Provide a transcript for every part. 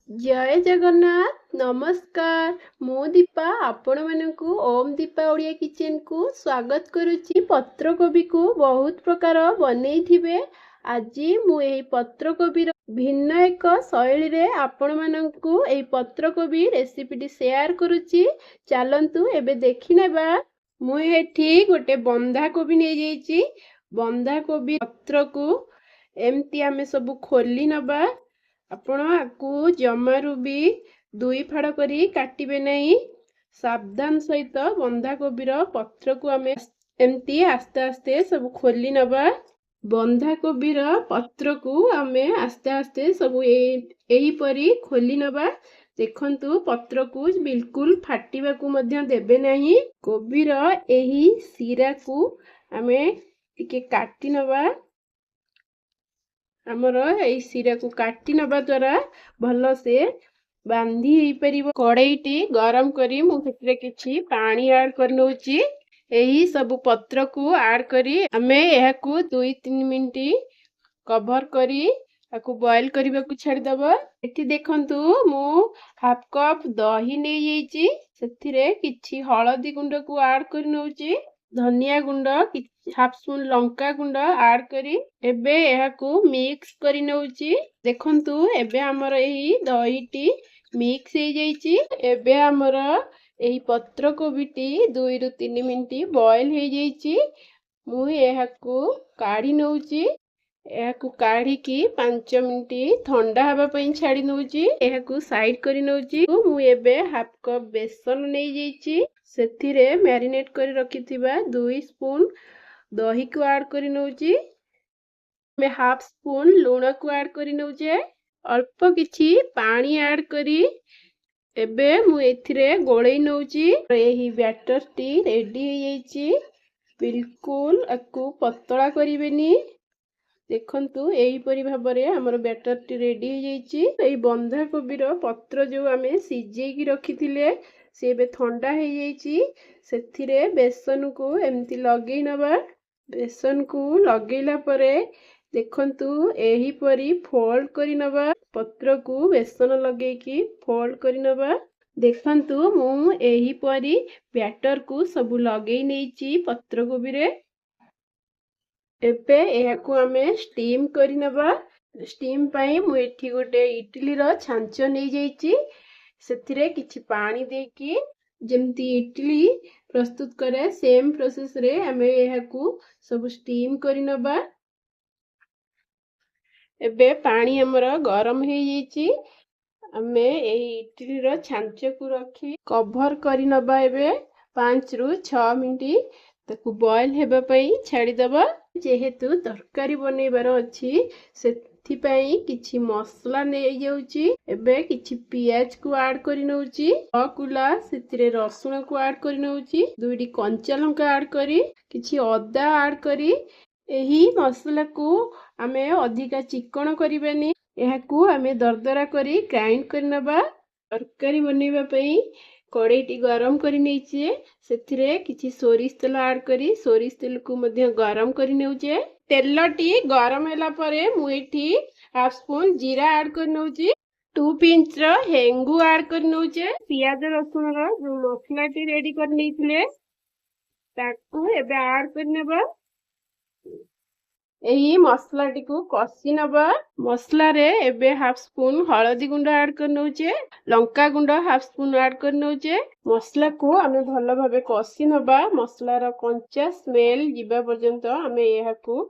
जय जगन्नाथ नमस्कार मु दीपा आपण मानकु ओम दीपा ओडिया किचन को स्वागत करुच्ची। पत्रकोबी को बहुत प्रकार बनई आज मु एही पत्रकोबी भिन्न एक शैली रे आपण मानकु एही पत्रकोबी रेसिपी शेयर करुच्ची। चलंतु एबे देखि नेबा। मु एठी गोटे बंधा कोबी नै जाईची। बंधा कोबी पत्र को एमती आमे सब खोली नबा। आपण आकु जमारू भी दुई फाड़ करी काटिबे नहीं। सावधान सहित बंधाकोबीर पत्र को आमे एमती आस्ते आस्ते सब खोली नबा। बंधाकोबीर पत्र को आमे आस्ते आस्ते सब एही परी खोली नबा। देखंतु पत्र को बिल्कुल फाटिबा को मध्य देबे नहीं। कोबीर एही सिरा को आमे टिके काटी नबा। आमर एई सिरा को काटी नबा द्वारा भल से बांधी हेई परिबो। कड़ाईटी गरम करी मु सेतरे किछि पानी ऐड कर नउची। एही सब पत्र को ऐड करी हमें यह को 2-3 मिनट कवर करी आकु बॉईल करबा को छाडी दबो। एठी देखंतु मु हाफ कप दही नै जाईची। सेथिरे किछि हळदी गुंड को ऐड कर नउची। धनिया गुंड हाफ स्पून लंका गुंड ऐड करी एबे यह को मिक्स करी नउची। देखंतु एबे हमर एही दहीटी मिक्स हे जाईची। एबे हमर एही पत्र कोबीटी 2-3 मिनट बॉईल हे जाईची। मु यह को काढी नउची। यह को काढी की 5 मिनट ठंडा हबा पई छाडी नउची। यह को साइड करी नउची। मु एबे हाफ कप बेसन नै जाईची। सेथिरे मैरिनेट करी रखिथिबा 2 स्पून दही को ऐड करी नउची। मैं हाफ स्पून लूण को ऐड करी नउचे। अल्प किछि पानी ऐड करी एबे मु एथिरे गोळेई नउची। एही बैटर टी रेडी हे जाईची। बिल्कुल आकु पतला करिवेनी। देखंतु एही परि भाबरे हमर बैटर टी रेडी हे जाईची। एही बंधा कोबीर पत्र जो आमे सिजेई की रखिथिले से बे ठंडा हे जाईची। सेथिरे बेसन को एमती लगेई नबा। बेसन को लगेला परे देखंतु एही परी फोल्ड करी नबा। पत्र को बेसन लगे की फोल्ड करी नबा। देखंतु मु एही परी बैटर को सब लगेई नेची पत्र कोबी रे। एबे एहा को हमें स्टीम करी नबा। स्टीम पाई मु एठी गोटे इडली रो छांच नै जाईची। सेथिरे किछि पानी देकी जेमती इडली प्रस्तुत करे सेम प्रोसेस रे हमें एहा को सब स्टीम करी नबा। एबे पानी हमर गरम हे जाईची। हमें एही इडली रो छांच को रखी कवर करी नबा। एबे 5 रु 6 मिनट ताकू बॉईल हेबा पई छाडी दबा। जेहेतु तरकारी बनेबार अछि सेथि पई किछि मसला नै जाउची। एबे किछि पियाज को ऐड करि नउची। कुला सेतिरे रसुण को ऐड करि नउची। 2टी कंचा लंका ऐड करी किछि अदा ऐड करी एही मसला को हमें अधिका चिकन करिबानी। एहा को हमें दरदरा करी ग्राइंड करि नबा। तरकारी बनेबा पई कड़ाईटी गरम करी नेइचे। सेथिरे किछि सोरिष तेल ऐड करी सोरिष तेल को मध्य गरम करी नेउचे। तेलटी गरम होला परे मु एठी हाफ स्पून जीरा ऐड कर नउची। 2 पिंच रो हेंगु ऐड कर नउचे। पियाज रसुण रो जो मसलाटी रेडी कर नेइथिले ताकू एबे ऐड कर नेबा। एही मसलाटी को कसी नबा। मसला रे एबे हाफ स्पून हळदी गुंड ऐड कर नउचे। लंका गुंड हाफ स्पून ऐड कर नउचे। मसला को हमें भलो भाबे कसी नबा। मसला रो कंचा स्मेल जिबा पर्यंत हमें एहा को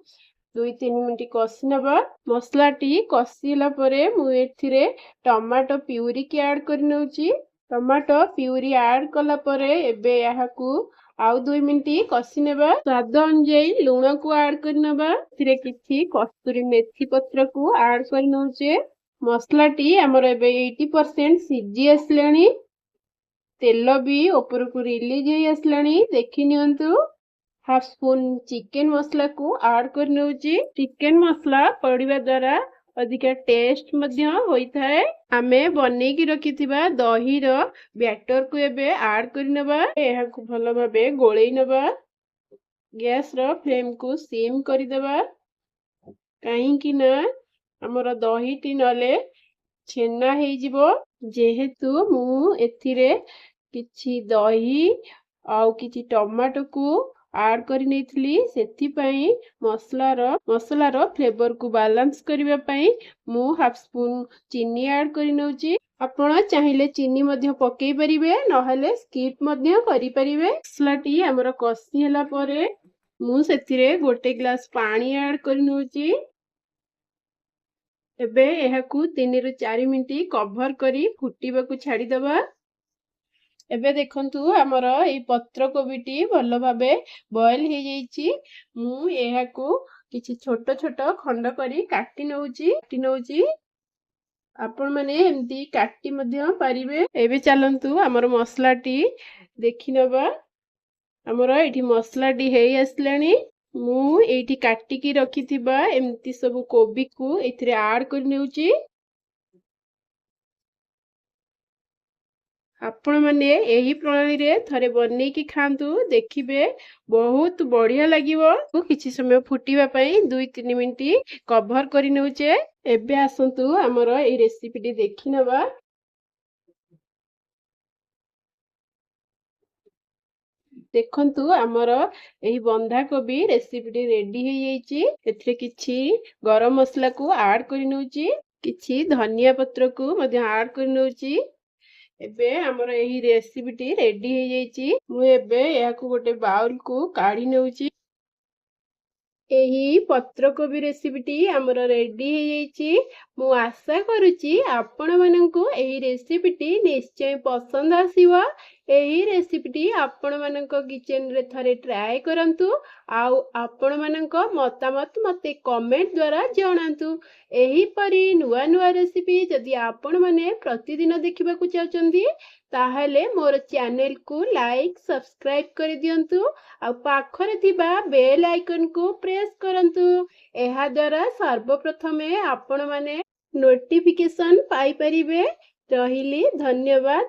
2-3 मिनट कसी नबा। मसलाटी कसीला परे मु एथिरे टमाटो प्यूरी की ऐड कर नउची। टमाटो प्यूरी ऐड कला परे एबे एहा को आउ 2 मिनट कसी नेबा। स्वाद अनुसार लूण को ऐड कर नेबा। थिरे किछि कस्तूरी मेथी पत्र को ऐड कर नउचे। मसलाटी हमर एबे 80% सिजी आसलानी। तेल भी ऊपर को रिलीज हो आसलानी देखि नियंतु। हाफ स्पून चिकन मसला को ऐड कर नउची। चिकन मसला पड़िबा द्वारा अधिका टेस्ट मध्य होई थाए। आमे बनै की रखिथिबा दही रो बैटर को एबे ऐड कर नेबा। एहा को भलो भाबे गोळेई नेबा। गैस रो फ्लेम को सिम करी देबा। काहे कि ना हमर दहीटी नले ଛେନା ହେଇଯିବ। ଯେହେତୁ ମୁଁ ଏଥିରେ କିଛି ଦହି ଆଉ କିଛି ଟମାଟୋକୁ ଆଡ୍ କରି ନେଇଥିଲି, ସେଥିପାଇଁ ମସଲାର ଫ୍ଲେଭରକୁ ବାଲାନ୍ସ କରିବା ପାଇଁ ମୁଁ ହାଫ୍ ସ୍ପୁନ୍ ଚିନି ଆଡ୍ କରି ନେଉଛି। ଆପଣ ଚାହିଁଲେ ଚିନି ମଧ୍ୟ ପକେଇ ପାରିବେ, ନହେଲେ ସ୍କିପ୍ ମଧ୍ୟ କରିପାରିବେ। ମସଲାଟି ଆମର କଷି ହେଲା ପରେ ମୁଁ ସେଥିରେ 1 ଗ୍ଲାସ ପାଣି ଆଡ୍ କରି ନେଉଛି। ଏବେ ଏହାକୁ 3 ରୁ 4 ମିନିଟ୍ କଭର କରି ଫୁଟିବାକୁ ଛାଡ଼ିଦବା। ଏବେ ଦେଖନ୍ତୁ ଆମର ଏଇ ପତ୍ରକୋବିଟି ଭଲ ଭାବେ ବଏଲ ହେଇଯାଇଛି। ମୁଁ ଏହାକୁ କିଛି ଛୋଟ ଛୋଟ ଖଣ୍ଡ କରି କାଟି ନଉଛି। ଆପଣମାନେ ଏମିତି କାଟି ମଧ୍ୟ ପାରିବେ। ଏବେ ଚାଲନ୍ତୁ ଆମର ମସଲାଟି ଦେଖି ନେବା। ଆମର ଏଠି ମସଲାଟି ହେଇ ଆସିଲାଣି। ମୁଁ ଏଇଠି କାଟିକି ରଖିଥିବା ଏମିତି ସବୁ କୋବିକୁ ଏଥିରେ ଆଡ୍ କରି ନେଉଛି। ଆପଣମାନେ ଏହି ପ୍ରଣାଳୀରେ ଥରେ ବନେଇକି ଖାଆନ୍ତୁ, ଦେଖିବେ ବହୁତ ବଢିଆ ଲାଗିବ। କିଛି ସମୟ ଫୁଟିବା ପାଇଁ 2-3 ମିନିଟ୍ କଭର କରି ନେଉଛେ। ଏବେ ଆସନ୍ତୁ ଆମର ଏଇ ରେସିପିଟି ଦେଖି ନେବା। ଦେଖନ୍ତୁ ଆମର ଏହି ବନ୍ଧାକୋବି ରେସିପିଟି ରେଡି ହେଇଯାଇଛି। ଏଥିରେ କିଛି ଗରମ ମସଲାକୁ ଆଡ୍ କରି ନେଉଛି, କିଛି ଧନିଆ ପତ୍ରକୁ ମଧ୍ୟ ଆଡ୍ କରି ନେଉଛି। ଏବେ ଆମର ଏହି ରେସିପିଟି ରେଡି ହେଇଯାଇଛି। ମୁଁ ଏବେ ଏହାକୁ ଗୋଟେ ବାଉଲକୁ କାଢି ନେଉଛି। ଏହି ପତ୍ରକୋବି ରେସିପିଟି ଆମର ରେଡି ହେଇଯାଇଛି। ମୁଁ ଆଶା କରୁଛି ଆପଣମାନଙ୍କୁ ଏହି ରେସିପିଟି ନିଶ୍ଚୟ ପସନ୍ଦ ଆସିବ। ଏହି ରେସିପିଟି ଆପଣମାନଙ୍କ କିଚେନରେ ଥରେ ଟ୍ରାଏ କରନ୍ତୁ, ଆଉ ଆପଣମାନଙ୍କ ମତାମତ ମୋତେ କମେଣ୍ଟ ଦ୍ୱାରା ଜଣାନ୍ତୁ। ଏହିପରି ନୂଆ ନୂଆ ରେସିପି ଯଦି ଆପଣମାନେ ପ୍ରତିଦିନ ଦେଖିବାକୁ ଚାହୁଁଛନ୍ତି, ତାହେଲେ ମୋର ଚ୍ୟାନେଲକୁ ଲାଇକ୍ ସବସ୍କ୍ରାଇବ୍ କରିଦିଅନ୍ତୁ, ଆଉ ପାଖରେ ଥିବା ବେଲ୍ ଆଇକନକୁ ପ୍ରେସ୍ କରନ୍ତୁ। ଏହା ଦ୍ୱାରା ସର୍ବପ୍ରଥମେ ଆପଣମାନେ ନୋଟିଫିକେସନ ପାଇପାରିବେ। ରହିଲି, ଧନ୍ୟବାଦ।